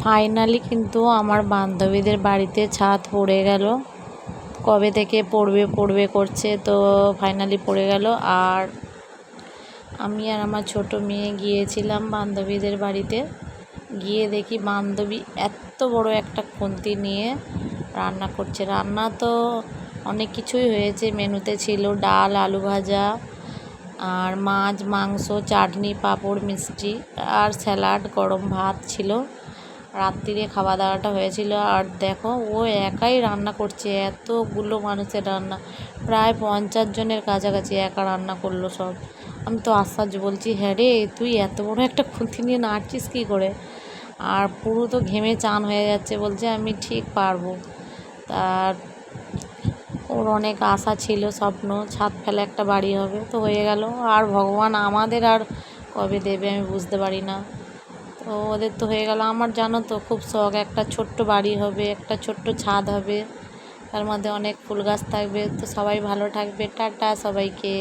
Finally কিন্তু আমার বান্ধবীদের বাড়িতে ছাদ পড়ে গেল। কবে থেকে পড়বে পড়বে করছে, তো ফাইনালি পড়ে গেল। আর আমি আর আমার ছোট মেয়ে গিয়েছিলাম বান্ধবীদের বাড়িতে। গিয়ে দেখি বান্ধবী এত বড় একটা খুন্তি নিয়ে রান্না করছে। রান্না তো অনেক কিছুই হয়েছে, মেনুতে ছিল ডাল, আলু ভাজা, আর মাছ, মাংস, চাটনি, পাঁপড়, মিষ্টি আর স্যালাড, গরম ভাত ছিল। রাত্রিরে খাওয়া দাওয়াটা হয়েছিল। আর দেখো, ও একাই রান্না করছে, এতগুলো মানুষের রান্না, প্রায় 50 জনের কাছাকাছি একা রান্না করলো সব। আমি তো আশ্চর্য, বলছি হ্যাঁ রে, তুই এত বড় একটা খুন্তি নিয়ে নাড়ছিস কী করে? আর পুরো তো ঘেমে চান হয়ে যাচ্ছে, বলছে আমি ঠিক পারবো। তার ওর অনেক আশা ছিল, স্বপ্ন, ছাদ ফেলে একটা বাড়ি হবে, তো হয়ে গেল। আর ভগবান আমাদের আর কবে দেবে আমি বুঝতে পারি না। তো ওদের তো হয়ে গেল। আমার জানো তো খুব শখ, একটা ছোট্ট বাড়ি হবে, একটা ছোট্ট ছাদ হবে, তার মধ্যে অনেক ফুল গাছ থাকবে। তো সবাই ভালো থাকবে, টাটা সবাইকে।